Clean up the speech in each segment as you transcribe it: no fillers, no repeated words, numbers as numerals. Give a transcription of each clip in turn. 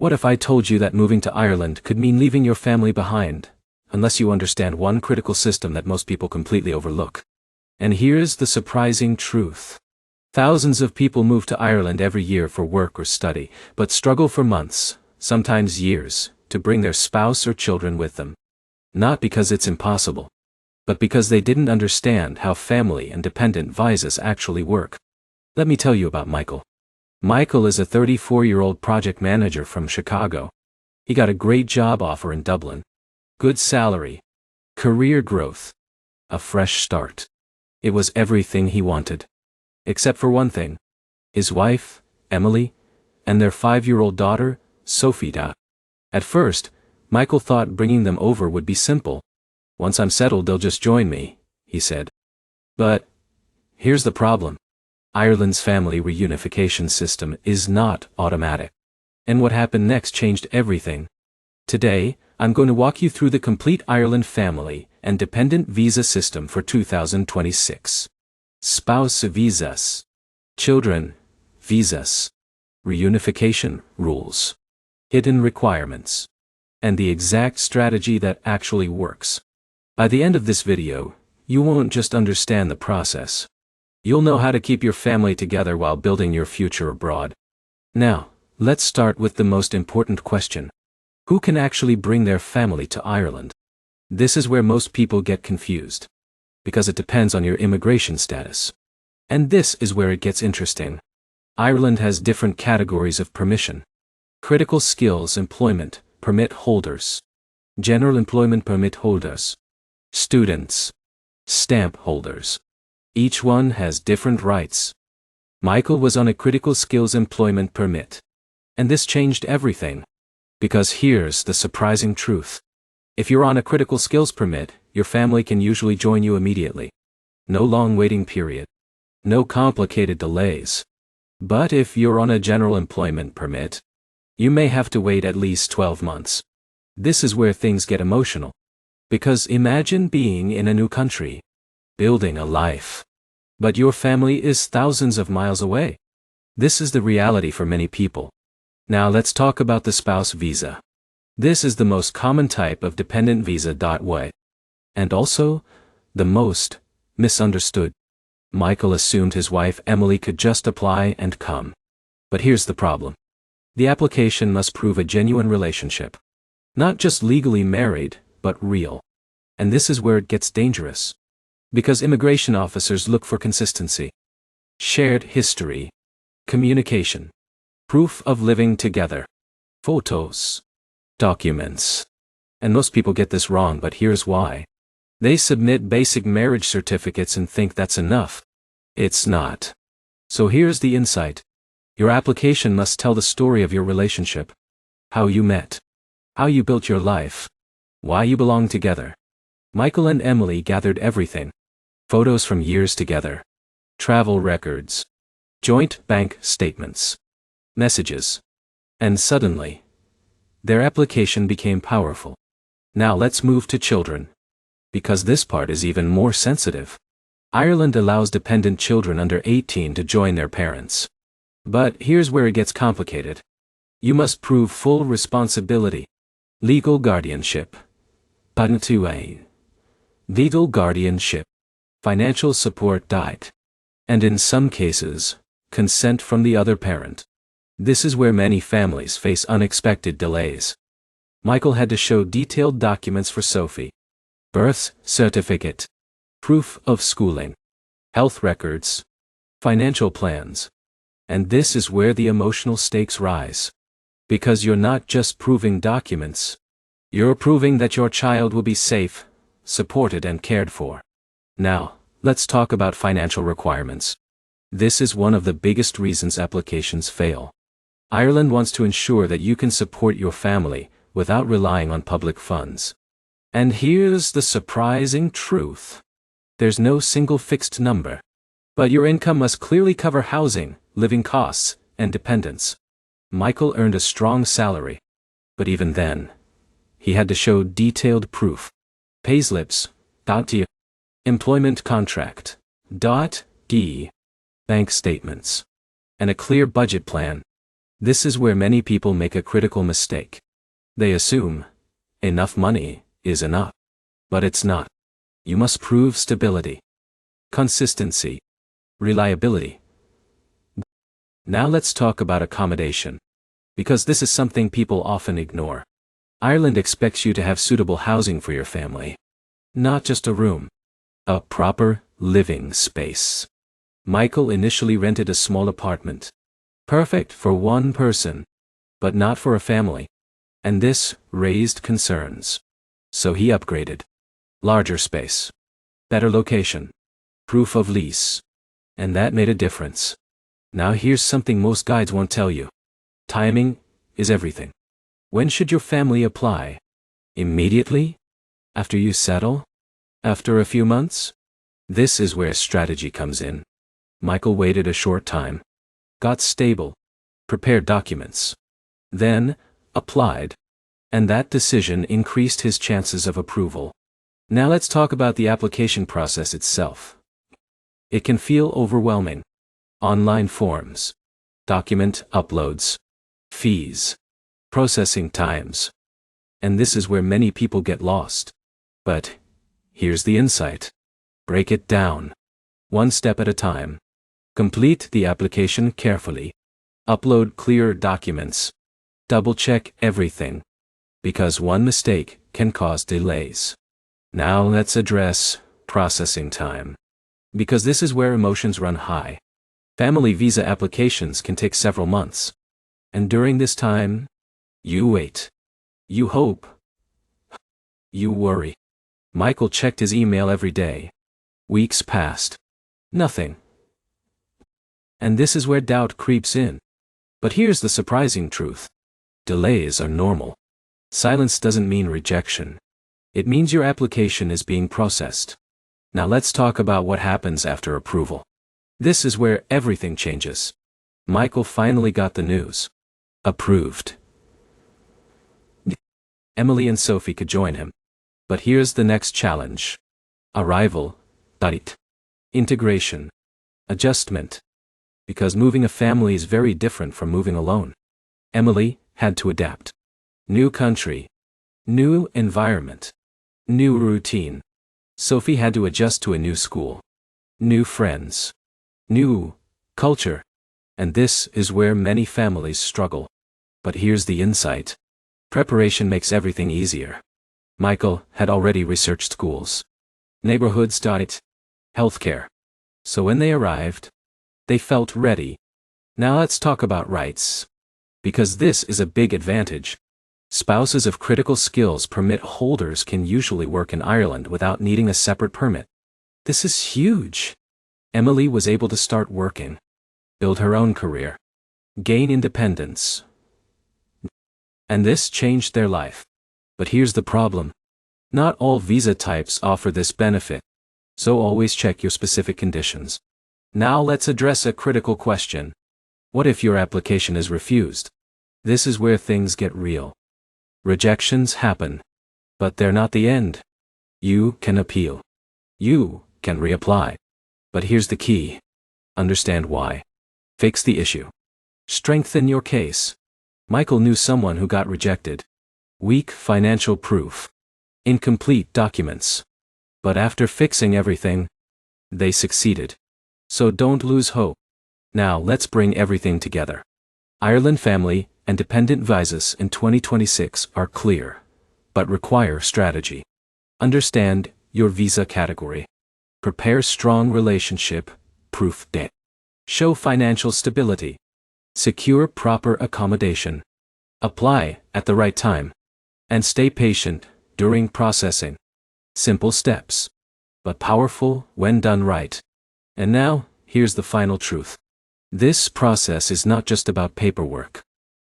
What if I told you that moving to Ireland could mean leaving your family behind, unless you understand one critical system that most people completely overlook? And here's the surprising truth. Thousands of people move to Ireland every year for work or study, but struggle for months, sometimes years, to bring their spouse or children with them. Not because it's impossible, but because they didn't understand how family and dependent visas actually work. Let me tell you about Michael. Michael is a 34-year-old project manager from Chicago. He got a great job offer in Dublin. Good salary, career growth, a fresh start. It was everything he wanted. Except for one thing. His wife, Emily, and their 5-year-old daughter, Sophie. At first, Michael thought bringing them over would be simple. Once I'm settled, they'll just join me, he said. But here's the problem. Ireland's family reunification system is not automatic. And what happened next changed everything. Today, I'm going to walk you through the complete Ireland family and dependent visa system for 2026. Spouse visas, children visas, reunification rules, hidden requirements, and the exact strategy that actually works. By the end of this video, you won't just understand the process. You'll know how to keep your family together while building your future abroad. Now, let's start with the most important question. Who can actually bring their family to Ireland? This is where most people get confused. Because it depends on your immigration status. And this is where it gets interesting. Ireland has different categories of permission. Critical skills employment permit holders. General employment permit holders. Students. Stamp holders. Each one has different rights. Michael was on a critical skills employment permit. And this changed everything. Because here's the surprising truth. If you're on a critical skills permit, your family can usually join you immediately. No long waiting period. No complicated delays. But if you're on a general employment permit, you may have to wait at least 12 months. This is where things get emotional. Because imagine being in a new country, building a life. But your family is thousands of miles away. This is the reality for many people. Now let's talk about the spouse visa. This is the most common type of dependent visa. Way. And also, the most misunderstood. Michael assumed his wife Emily could just apply and come. But here's the problem. The application must prove a genuine relationship. Not just legally married, but real. And this is where it gets dangerous. Because immigration officers look for consistency. Shared history. Communication. Proof of living together. Photos. Documents. And most people get this wrong, but here's why. They submit basic marriage certificates and think that's enough. It's not. So here's the insight. Your application must tell the story of your relationship. How you met. How you built your life. Why you belong together. Michael and Emily gathered everything. Photos from years together. Travel records. Joint bank statements. Messages. And suddenly, their application became powerful. Now let's move to children. Because this part is even more sensitive. Ireland allows dependent children under 18 to join their parents. But here's where it gets complicated. You must prove full responsibility. Legal guardianship. Legal guardianship. Financial support. And in some cases, consent from the other parent. This is where many families face unexpected delays. Michael had to show detailed documents for Sophie. Birth certificate. Proof of schooling. Health records. Financial plans. And this is where the emotional stakes rise. Because you're not just proving documents. You're proving that your child will be safe, supported and cared for. Now, let's talk about financial requirements. This is one of the biggest reasons applications fail. Ireland wants to ensure that you can support your family without relying on public funds. And here's the surprising truth. There's no single fixed number. But your income must clearly cover housing, living costs, and dependents. Michael earned a strong salary. But even then, he had to show detailed proof. Payslips. Employment contract. Bank statements. And a clear budget plan. This is where many people make a critical mistake. They assume enough money is enough. But it's not. You must prove stability, consistency, reliability. Now let's talk about accommodation. Because this is something people often ignore. Ireland expects you to have suitable housing for your family. Not just a room. A proper living space. Michael initially rented a small apartment. Perfect for one person, but not for a family. And this raised concerns. So he upgraded. Larger space. Better location. Proof of lease. And that made a difference. Now here's something most guides won't tell you. Timing is everything. When should your family apply? Immediately? After you settle? After a few months? This is where strategy comes in. Michael waited a short time. Got stable. Prepared documents. Then, applied. And that decision increased his chances of approval. Now let's talk about the application process itself. It can feel overwhelming. Online forms. Document uploads. Fees. Processing times. And this is where many people get lost. But here's the insight. Break it down. One step at a time. Complete the application carefully. Upload clear documents. Double-check everything. Because one mistake can cause delays. Now let's address processing time. Because this is where emotions run high. Family visa applications can take several months. And during this time, you wait. You hope. You worry. Michael checked his email every day. Weeks passed. Nothing. And this is where doubt creeps in. But here's the surprising truth. Delays are normal. Silence doesn't mean rejection. It means your application is being processed. Now let's talk about what happens after approval. This is where everything changes. Michael finally got the news. Approved. Emily and Sophie could join him. But here's the next challenge. Arrival. Integration. Adjustment. Because moving a family is very different from moving alone. Emily had to adapt. New country. New environment. New routine. Sophie had to adjust to a new school. New friends. New culture. And this is where many families struggle. But here's the insight. Preparation makes everything easier. Michael had already researched schools, neighborhoods, healthcare. So when they arrived, they felt ready. Now let's talk about rights. Because this is a big advantage. Spouses of critical skills permit holders can usually work in Ireland without needing a separate permit. This is huge. Emily was able to start working, build her own career, gain independence. And this changed their life. But here's the problem. Not all visa types offer this benefit. So always check your specific conditions. Now let's address a critical question. What if your application is refused? This is where things get real. Rejections happen. But they're not the end. You can appeal. You can reapply. But here's the key. Understand why. Fix the issue. Strengthen your case. Michael knew someone who got rejected. Weak financial proof. Incomplete documents. But after fixing everything, they succeeded. So don't lose hope. Now let's bring everything together. Ireland family and dependent visas in 2026 are clear, but require strategy. Understand your visa category. Prepare strong relationship, proof debt. Show financial stability. Secure proper accommodation. Apply at the right time. And stay patient during processing. Simple steps, but powerful when done right. And now, here's the final truth. This process is not just about paperwork.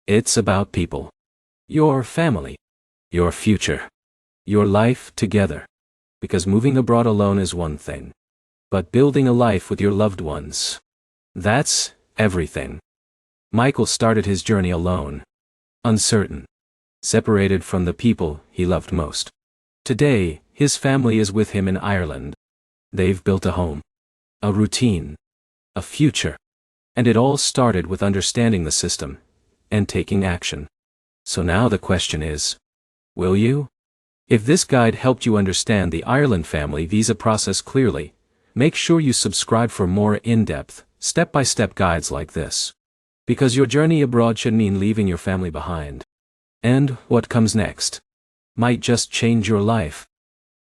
It's about people. Your family. Your future. Your life together. Because moving abroad alone is one thing. But building a life with your loved ones. That's everything. Michael started his journey alone. Uncertain. Separated from the people he loved most. Today, his family is with him in Ireland. They've built a home. A routine. A future. And it all started with understanding the system. and taking action. So now the question is, will you? If this guide helped you understand the Ireland family visa process clearly, make sure you subscribe for more in-depth, step-by-step guides like this. Because your journey abroad should mean leaving your family behind. And what comes next might just change your life.